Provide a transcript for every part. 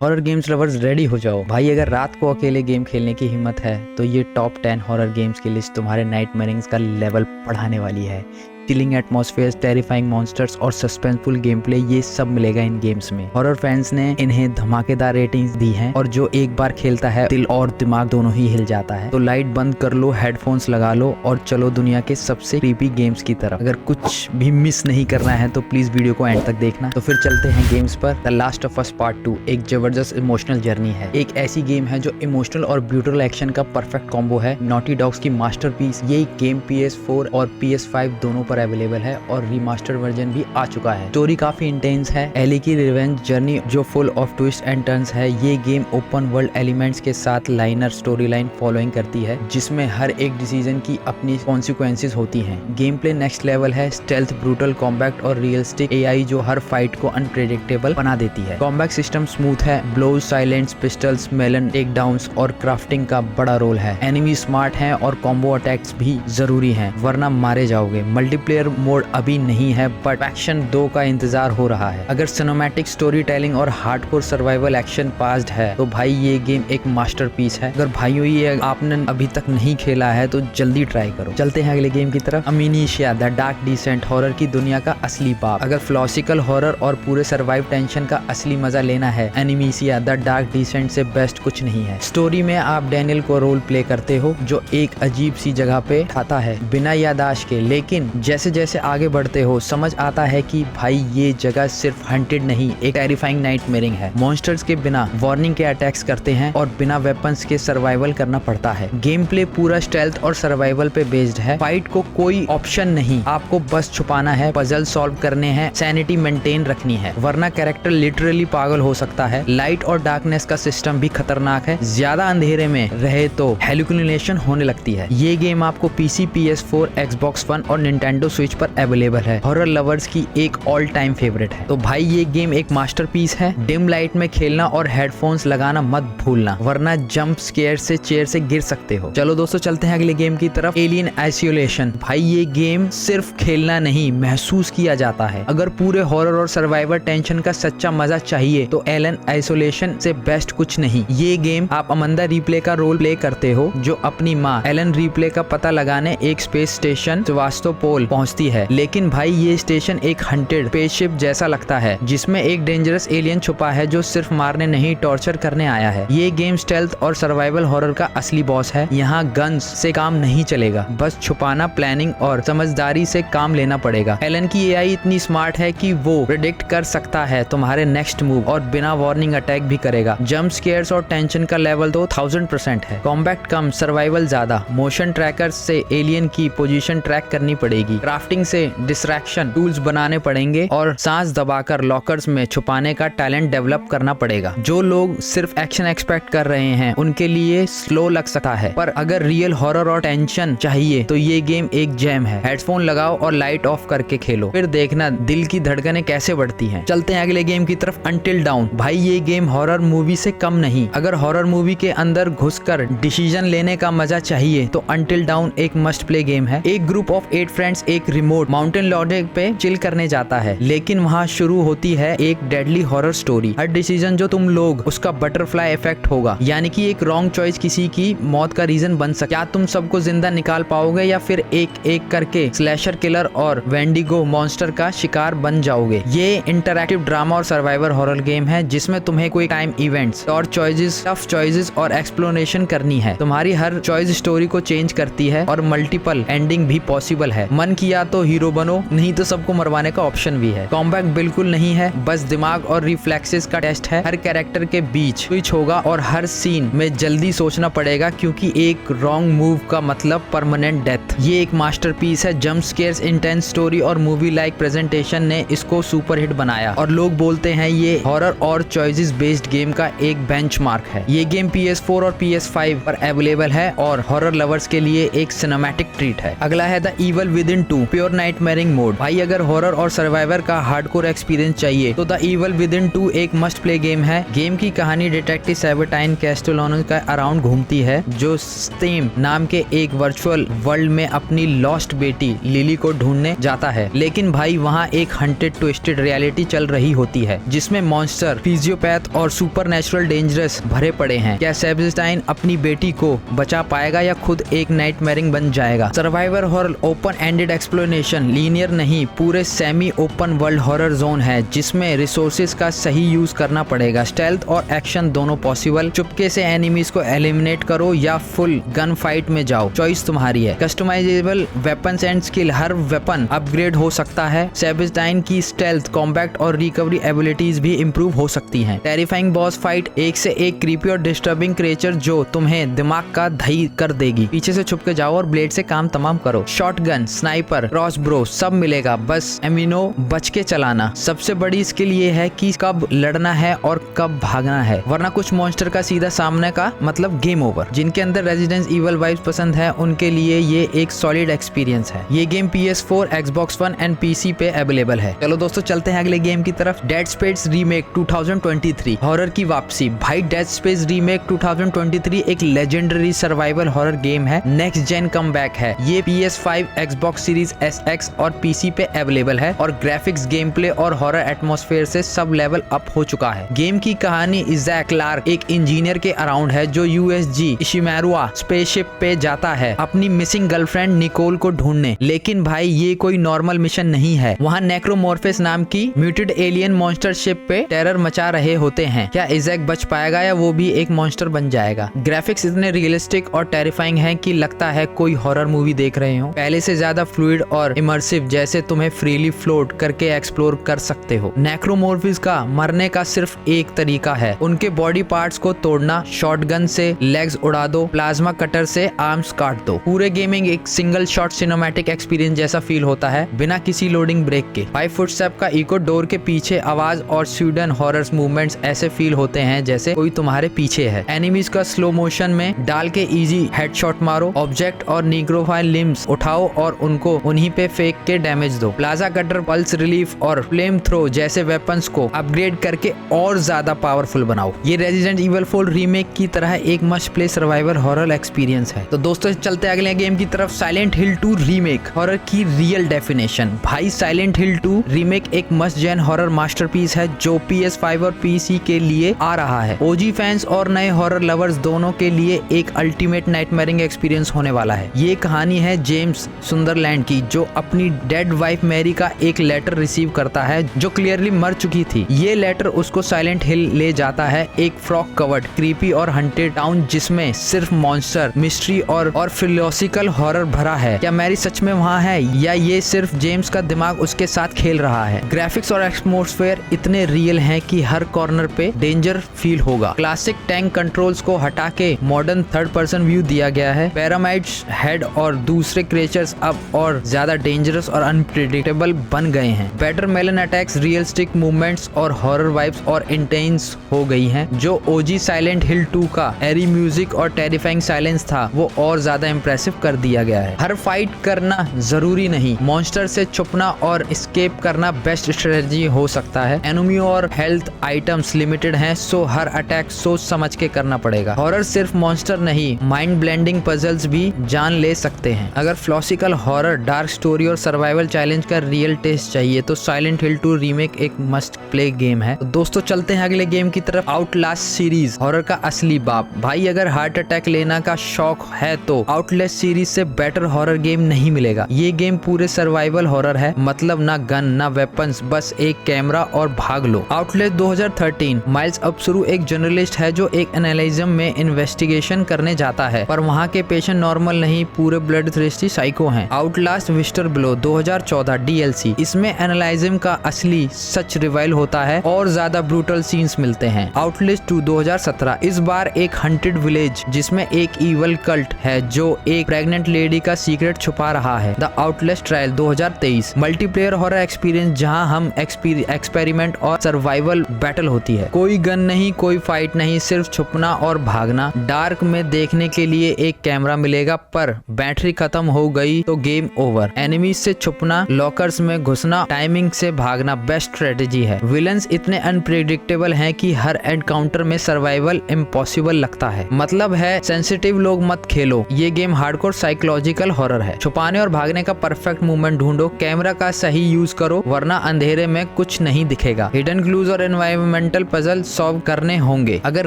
Horror games lovers ready हो जाओ भाई। अगर रात को अकेले गेम खेलने की हिम्मत है तो ये टॉप 10 हॉरर गेम्स की लिस्ट तुम्हारे नाइटमेयरिंग्स का लेवल बढ़ाने वाली है। चिलिंग एटमॉस्फेयर्स, टेरिफाइंग मॉन्स्टर्स और सस्पेंसफुल गेम प्ले, ये सब मिलेगा इन गेम्स में। हॉरर फैंस ने इन्हें धमाकेदार रेटिंग्स दी हैं और जो एक बार खेलता है दिल और दिमाग दोनों ही हिल जाता है। तो लाइट बंद कर लो, हेडफोन्स लगा लो और चलो दुनिया के सबसे क्रीपी गेम्स की तरफ। अगर कुछ भी मिस नहीं करना है तो प्लीज वीडियो को एंड तक देखना। तो फिर चलते हैं गेम्स पर। The last of us part 2 एक जबरदस्त इमोशनल जर्नी है। एक ऐसी गेम है जो इमोशनल और ब्रूटल एक्शन का परफेक्ट कॉम्बो है। नॉटी डॉग्स की मास्टरपीस। ये गेम PS4 और PS5 दोनों पर अवेलेबल है और रीमास्टर्ड वर्जन भी आ चुका है। स्टोरी काफी इंटेंस है। एली की रिवेंज जर्नी जो full of twist and turns है। ये गेम ओपन वर्ल्ड एलिमेंट्स के साथ लाइनर स्टोरी लाइन फॉलोइंग करती है जिसमें हर एक डिसीजन की अपनी कॉन्सिक्वेंसेस होती हैं। गेम प्ले नेक्स्ट लेवल है। स्टेल्थ, ब्रूटल कॉम्बैट और रियलिस्टिक एआई जो हर फाइट को अनप्रेडिक्टेबल बना देती है। कॉम्बैट सिस्टम स्मूथ है। Blows, silents, pistols, melon, take downs और क्राफ्टिंग का बड़ा रोल है। एनिमी स्मार्ट हैं और कॉम्बो अटैक्स भी जरूरी हैं वरना मारे जाओगे। मल्टीप्लेयर मोड अभी नहीं है बट फैक्शन 2 का इंतजार हो रहा है। अगर सिनेमैटिक स्टोरी टेलिंग और हार्डकोर सर्वाइवल एक्शन पास्ड है तो भाई ये गेम एक मास्टरपीस है। अगर भाइयों ये आपने अभी तक नहीं खेला है तो जल्दी ट्राई करो। चलते हैं अगले गेम की तरफ। अमीनीशिया द डार्क डिसेंट, हॉरर की दुनिया का असली बाप। अगर फिलोसॉफिकल हॉरर और पूरे सर्वाइव टेंशन का असली मजा लेना है, एनिमीशिया द डार्क डिसेंट से बेस्ट कुछ नहीं है। स्टोरी में आप डैनियल को रोल प्ले करते हो जो एक अजीब सी जगह पे ठाता है बिना यादाश्त के, लेकिन जैसे जैसे आगे बढ़ते हो समझ आता है कि भाई ये जगह सिर्फ हंटेड नहीं, एक टेरिफाइंग नाइटमेयरिंग है। मॉन्स्टर्स के बिना वार्निंग के अटैक्स करते हैं और बिना वेपन्स के सर्वाइवल करना पड़ता है। गेम प्ले पूरा स्टेल्थ और सर्वाइवल पे बेस्ड है। फाइट को कोई ऑप्शन नहीं, आपको बस छुपाना है, पजल सॉल्व करने हैं, सैनिटी मेंटेन रखनी है वरना कैरेक्टर लिटरली पागल हो सकता है। लाइट और डार्कनेस का सिस्टम भी खतरनाक है। ज्यादा अंधेरे में रहे तो हेलुसिनेशन होने लगती है। ये गेम आपको PC, PS4, Xbox One और Nintendo Switch पर अवेलेबल है। हॉरर लवर्स की एक ऑल टाइम फेवरेट है। तो भाई ये गेम एक मास्टरपीस है। डिम लाइट में खेलना और हेडफोन्स लगाना मत भूलना वरना जंप स्केयर से चेयर से गिर सकते हो। चलो दोस्तों चलते हैं अगले गेम की तरफ। Alien isolation. भाई ये गेम सिर्फ खेलना नहीं महसूस किया जाता है। अगर पूरे हॉरर और सर्वाइवर टेंशन का सच्चा मजा चाहिए तो एलियन आइसोलेशन से बेस्ट कुछ नहीं। ये गेम आप अमंदा रिप्ले का रोल प्ले करते हो जो अपनी माँ एलन रिप्ले का पता लगाने एक स्पेस स्टेशन सेवास्तोपोल पहुंचती है। लेकिन भाई ये स्टेशन एक हंटेड स्पेसशिप जैसा लगता है जिसमें एक डेंजरस एलियन छुपा है जो सिर्फ मारने नहीं टॉर्चर करने आया है। ये गेम स्टेल्थ और सर्वाइवल हॉरर का असली बॉस है। यहाँ गन्स से काम नहीं चलेगा, बस छुपाना, प्लानिंग और समझदारी से काम लेना पड़ेगा। एलन की एआई इतनी स्मार्ट है कि वो प्रेडिक्ट कर सकता है तुम्हारे नेक्स्ट मूव और बिना वार्निंग अटैक भी करेगा। जंप स्केयर्स और टेंशन का लेवल तो 1000% है। कॉम्बैट कम, सर्वाइवल ज्यादा। मोशन ट्रैकर से एलियन की पोजीशन ट्रैक करनी पड़ेगी। क्राफ्टिंग से डिस्ट्रैक्शन टूल्स बनाने पड़ेंगे और सांस दबाकर लॉकर्स में छुपाने का टैलेंट डेवलप करना पड़ेगा। जो लोग सिर्फ एक्शन एक्सपेक्ट कर रहे हैं उनके लिए स्लो लग सकता है पर अगर रियल हॉरर और टेंशन चाहिए तो ये गेम एक जेम है। हेडफोन लगाओ और लाइट ऑफ करके खेलो, फिर देखना दिल की धड़कनें कैसे बढ़ती हैं। चलते हैं अगले गेम की तरफ। Until down. भाई ये गेम हॉरर मूवी से कम नहीं। अगर हॉरर मूवी के अंदर घुसकर डिसीजन लेने का मजा चाहिए तो अनटिल डाउन एक मस्ट प्ले गेम है। एक ग्रुप ऑफ 8 फ्रेंड्स एक रिमोट माउंटेन लॉन्डेड पे चिल करने जाता है लेकिन वहाँ शुरू होती है एक डेडली हॉरर स्टोरी। हर डिसीजन जो तुम लोग उसका बटरफ्लाई इफेक्ट होगा, यानी कि एक रॉन्ग चॉइस किसी की मौत का रीजन बन सकता। क्या तुम सबको जिंदा निकाल पाओगे या फिर एक एक करके स्लैशर किलर और वेंडिगो मॉन्स्टर का शिकार बन जाओगे। ये इंटरैक्टिव ड्रामा और सर्वाइवर हॉरर गेम है जिसमें तुम्हें कोई टाइम इवेंट्स और चॉइसेस, टफ चॉइसेस और एक्सप्लोरेशन करनी है। तुम्हारी हर चॉइस स्टोरी को चेंज करती है और मल्टीपल एंडिंग भी पॉसिबल है। मन किया तो हीरो बनो, नहीं तो सबको मरवाने का ऑप्शन भी है। कॉम्बैट बिल्कुल नहीं है, बस दिमाग और रिफ्लेक्सेस का टेस्ट है। हर कैरेक्टर के बीच स्विच होगा और हर सीन में जल्दी सोचना पड़ेगा क्योंकि एक रॉन्ग मूव का मतलब परमानेंट डेथ। ये एक मास्टरपीस है। जंप स्केयर्स, इंटेंस स्टोरी और मूवी लाइक प्रेजेंटेशन ने इसको सुपरहिट बनाया और लोग बोलते हैं ये हॉरर और चॉइसेस बेस्ड गेम का एक बेंचमार्क है। ये गेम PS4 और PS5 पर अवेलेबल है और हॉरर लवर्स के लिए एक सिनेमैटिक ट्रीट है। अगला है the evil within 2 pure nightmaring mode. भाई अगर हॉरर और सर्वाइवर का हार्डकोर एक्सपीरियंस चाहिए तो द इविल विद इन 2 एक मस्ट प्ले गेम है। गेम की कहानी डिटेक्टिव सैबर्टाइन कैस्टेलानो का अराउंड घूमती है, जो स्टेम नाम के एक वर्चुअल वर्ल्ड में अपनी लॉस्ट बेटी लिली को ढूंढने जाता है। लेकिन भाई वहाँ एक हंटेड ट्विस्टेड रियलिटी चल रही होती है, जिसमें मॉन्स्टर, फिजियोपैथ और सुपरनेचुरल डेंजरस भरे पड़े हैं। क्या सैबर्टाइन अपनी बेटी को बचा पाएगा या खुद एक नाइटमेयरिंग बन जाएगा? Survivor horror open ended exploration, linear नहीं, पूरे semi open world horror zone है जिसमें रिसोर्सेज का सही यूज करना पड़ेगा। स्टेल्थ और एक्शन दोनों पॉसिबल। चुपके से एनिमीज को एलिमिनेट करो या फुल गन फाइट में जाओ, चॉइस तुम्हारी है। कस्टमाइजेबल वेपन्स एंड स्किल, हर वेपन अपग्रेड हो सकता है। सैबर्टाइन की स्टेल्थ, कॉम्बैट और रिकवरी एबिलिटीज भी इंप्रूव हो सकती हैं। टेरिफाइंग बॉस फाइट, एक से एक क्रीपी और डिस्टर्बिंग क्रिएचर जो तुम्हें दिमाग का दही कर देगी। पीछे से छुप के जाओ और ब्लेड से काम तमाम करो। शॉटगन, स्नाइपर, क्रॉसब्रो सब मिलेगा, बस एमिनो बच के चलाना। सबसे बड़ी स्किल ये है कि कब लड़ना है और कब भागना है, वरना कुछ मॉन्स्टर का सीधा सामने का मतलब गेम ओवर। जिनके अंदर रेजिडेंस इवल वाइब्स पसंद है उनके लिए ये एक सॉलिड एक्सपीरियंस है। ये game PS4, Xbox One and PC पे अवेलेबल है। चलो दोस्तों चलते हैं अगले गेम की तरफ। डेड स्पेस रीमेक 2023 हॉरर की वापसी। भाई डेड स्पेस रीमेक 2023 एक लेजेंडरी सर्वाइवल हॉरर गेम है, नेक्स्ट जेन कमबैक है। ये PS5, Xbox Series SX और PC पे अवेलेबल है और ग्राफिक्स, गेम प्ले और हॉरर एटमॉस्फेयर से सब लेवल अप हो चुका है। गेम की कहानी इज़ैक क्लार्क एक इंजीनियर के अराउंड है जो USG इशिमारुआ स्पेसशिप पे जाता है अपनी मिसिंग गर्लफ्रेंड निकोल को ढूंढने। लेकिन भाई ये कोई नॉर्मल मिशन नहीं है, वहाँ नेक्रोमॉर्फिस नाम की म्यूटेड एलियन मॉन्स्टर शिप पे टेरर मचा रहे होते हैं। क्या इज़ैक बच पाएगा या वो भी एक मॉन्स्टर बन जाएगा? ग्राफिक्स इतने रियलिस्टिक और टेरिफाइंग है कि लगता है कोई हॉरर मूवी देख रहे हो। पहले से ज्यादा फ्लूइड और इमर्सिव, जैसे तुम्हें फ्रीली फ्लोट करके एक्सप्लोर कर सकते हो। नेक्रोमॉर्फिस का मरने का सिर्फ एक तरीका है, उनके बॉडी पार्ट्स को तोड़ना। शॉटगन से लेग्स उड़ा दो, प्लाज्मा कटर से आर्म्स काट दो। पूरे गेमिंग एक सिंगल शॉट सिनेमैटिक एक्सपीरियंस जैसा फील होता है, बिना किसी लोडिंग ब्रेक के। 5 फुटस्टेप का इको डोर के पीछे आवाज और स्वीडन हॉरर्स मूवमेंट्स ऐसे फील होते हैं जैसे कोई तुम्हारे पीछे है। एनिमीज का स्लो मोशन में डाल के इजी हेडशॉट मारो। ऑब्जेक्ट और निग्रोफाइल लिम्स उठाओ और उनको उन्हीं पे फेंक के डैमेज दो। प्लाजा कटर, पल्स रिलीफ और फ्लेम थ्रो जैसे वेपन्स को अपग्रेड करके और ज्यादा पावरफुल बनाओ। ये रेजिडेंट इविल 4 रीमेक की तरह एक must play survival horror experience है। तो दोस्तों चलते अगले गेम की तरफ। साइलेंट हिल 2 रीमेक, हॉरर की रियल डेफिनेशन। भाई साइलेंट हिल 2 रीमेक एक मस्ट जेन हॉरर मास्टरपीस है जो PS5 और PC के लिए आ रहा है। OG फैंस और नए हॉरर लवर्स दोनों के लिए एक अल्टीमेट नाइटमेयरिंग एक्सपीरियंस होने वाला है। ये कहानी है जेम्स सुंदरलैंड की, जो अपनी डेड वाइफ मैरी का एक लेटर रिसीव करता है जो क्लियरली मर चुकी थी। ये लेटर उसको साइलेंट हिल ले जाता है, एक फ्रॉग कवर्ड, क्रीपी और हंटेड टाउन जिसमें सिर्फ मॉन्स्टर, मिस्ट्री और फिलोसॉफिकल हॉरर भरा है। क्या मैरी सच में वहाँ है या ये सिर्फ जेम्स का दिमाग उसके साथ खेल रहा है? ग्राफिक्स और एटमॉस्फेयर इतने रियल हैं कि हर कॉर्नर पे डेंजर फील होगा। क्लासिक टैंक कंट्रोल्स को हटा के मॉडर्न थर्ड पर्सन व्यू दिया गया है। पैरामाइट्स, हेड और दूसरे क्रिएचर्स अब और ज्यादा डेंजरस और अनप्रेडिक्टेबल बन गए हैं। Better melee attacks, realistic movements और हॉरर वाइब्स और इंटेंस हो गई हैं। जो OG साइलेंट हिल 2 का एरी म्यूजिक और टेरिफाइंग साइलेंस था वो और ज्यादा इंप्रेसिव कर दिया गया है। हर फाइट करना जरूरी नहीं, मॉन्स्टर से छुपना और एस्केप करना बेस्ट स्ट्रेटजी हो सकता है। एनिमी और हेल्थ आइटम्स लिमिटेड हैं, सो हर अटैक सोच समझ के करना पड़ेगा। हॉरर सिर्फ मॉन्स्टर नहीं, माइंड ब्लेंडिंग पजल्स भी जान ले सकते हैं। अगर फिलोसॉफिकल हॉरर, डार्क स्टोरी और सर्वाइवल चैलेंज का रियल टेस्ट चाहिए तो साइलेंट हिल 2 रीमेक एक मस्ट प्ले गेम है। तो दोस्तों चलते हैं अगले गेम की तरफ। आउटलास्ट सीरीज, हॉरर का असली बाप। भाई अगर हार्ट अटैक लेना का शौक है तो आउटलास्ट सीरीज से बेटर हॉरर गेम नहीं मिलेगा। ये गेम पूरे सर्वाइवल हॉरर है, मतलब ना गन ना वेपन्स, बस एक कैमरा और भाग लो। आउटलास्ट 2013 माइल्स अब्सरू एक जर्नलिस्ट है जो एक एनालिज्म में इन्वेस्टिगेशन करने जाता है, पर वहाँ के पेशेंट नॉर्मल नहीं, पूरे ब्लड थ्रस्टी साइको हैं। आउटलास्ट विस्टर ब्लो 2014 DLC, इसमें एनालिज्म का असली सच रिवाइल होता है और ज्यादा ब्रूटल सीन्स मिलते हैं। आउटलास्ट 2 2017, इस बार एक हंटेड विलेज जिसमें एक इवल कल्ट है जो एक प्रेग्नेंट लेडी का सीक्रेट छुपा रहा है। The Outlast trial 2023, multiplayer horror experience जहां हम एक्सपेरिमेंट और सर्वाइवल बैटल होती है। कोई गन नहीं, कोई फाइट नहीं, सिर्फ छुपना और भागना। डार्क में देखने के लिए एक कैमरा मिलेगा, पर बैटरी खत्म हो गई तो गेम ओवर। एनिमीज से छुपना, लॉकर्स में घुसना, टाइमिंग से भागना बेस्ट स्ट्रेटेजी है। विलन्स इतने अनप्रेडिक्टेबल हैं कि हर एनकाउंटर में सर्वाइवल इम्पॉसिबल लगता है। मतलब है सेंसिटिव लोग मत खेलो, ये गेम हार्डकोर साइकोलॉजिकल हॉरर है। छुपाने और भागने का परफेक्ट मूवमेंट ढूंढो, कैमरा का सही यूज करो वरना अंधेरे में कुछ नहीं दिखेगा। हिडन क्लूज और एनवायरमेंटल पजल सॉल्व करने होंगे। अगर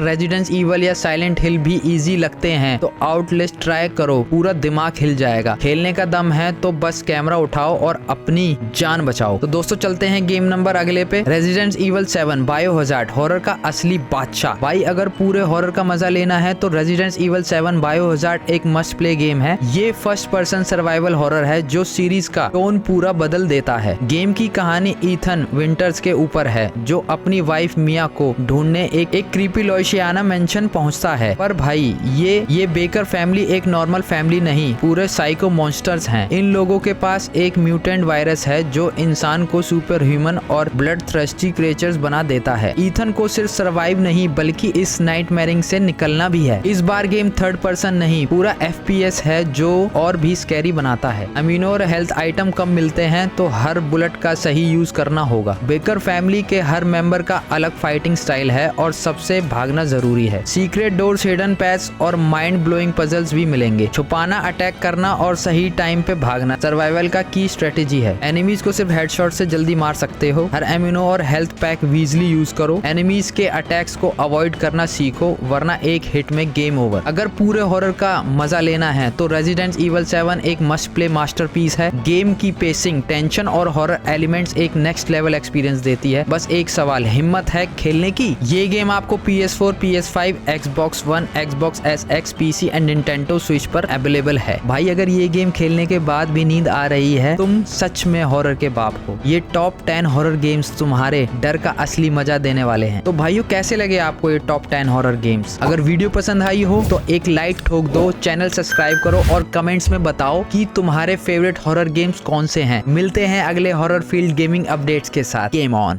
रेजिडेंस ईवल या साइलेंट हिल भी इजी लगते हैं तो आउटलिस्ट ट्राई करो, पूरा दिमाग हिल जाएगा। खेलने का दम है तो बस कैमरा उठाओ और अपनी जान बचाओ। तो दोस्तों चलते हैं गेम नंबर अगले पे। रेजिडेंस ईवल 7 बायोहजार्ड, हॉरर का असली बादशाह। भाई अगर पूरे हॉरर का मजा लेना है तो रेजिडेंस ईवल 7 बायोहजार्ड एक मस्ट प्ले गेम है। ये फर्स्ट पर्सन सर्वाइवल हॉरर है जो सीरीज का टोन पूरा बदल देता है। गेम की कहानी ईथन विंटर्स के ऊपर है जो अपनी वाइफ मिया को ढूंढने एक क्रीपी लोइशियाना मेंशन पहुंचता है। पर भाई ये बेकर फैमिली एक नॉर्मल फैमिली नहीं, पूरे साइको मॉन्स्टर्स हैं। इन लोगों के पास एक म्यूटेंट वायरस है जो इंसान को सुपर ह्यूमन और ब्लड थ्रस्टी क्रिएचर्स बना देता है। ईथन को सिर्फ सर्वाइव नहीं बल्कि इस नाइटमेयरिंग से निकलना भी है। इस बार गेम थर्ड पर्सन नहीं पूरा FPS है जो और भी स्कैरी बनाता है। अमीनो और हेल्थ आइटम कम मिलते हैं तो हर बुलेट का सही यूज करना होगा। बेकर फैमिली के हर मेंबर का अलग फाइटिंग स्टाइल है और सबसे भागना जरूरी है। सीक्रेट डोर्स, हिडन पैथ्स और माइंड ब्लोइंग पजल्स भी मिलेंगे। छुपाना, अटैक करना और सही टाइम पे भागना सर्वाइवल का की स्ट्रेटेजी है। एनिमीज को सिर्फ हेडशॉट से जल्दी मार सकते हो। हर एमिनो और हेल्थ पैक वीजली यूज करो। एनिमीज के अटैक्स को अवॉइड करना सीखो वरना एक हिट में गेम ओवर। अगर पूरे हॉरर का मजा लेना है तो रेजिडेंस ईवल 7 एक मस्ट प्ले मास्टरपीस है। गेम की पेसिंग, टेंशन और हॉरर एलिमेंट्स एक नेक्स्ट लेवल एक्सपीरियंस देती है। बस एक सवाल, हिम्मत है खेलने की? ये गेम आपको PS4, PS5, Xbox One, Xbox SX, PC and Nintendo Switch पर अवेलेबल है। भाई अगर ये गेम खेलने के बाद भी नींद आ रही है तुम सच में हॉरर के बाप हो। ये टॉप 10 हॉरर गेम्स तुम्हारे डर का असली मजा देने वाले हैं। तो भाइयों कैसे लगे आपको ये टॉप 10 हॉरर गेम्स? अगर वीडियो पसंद आई हो तो एक लाइक ठोक दो, चैनल सब्सक्राइब करो और कमेंट्स में बताओ कि तुम्हारे फेवरेट हॉरर गेम्स कौन से हैं। मिलते हैं अगले हॉरर फील्ड गेमिंग अपडेट्स के साथ। Game on.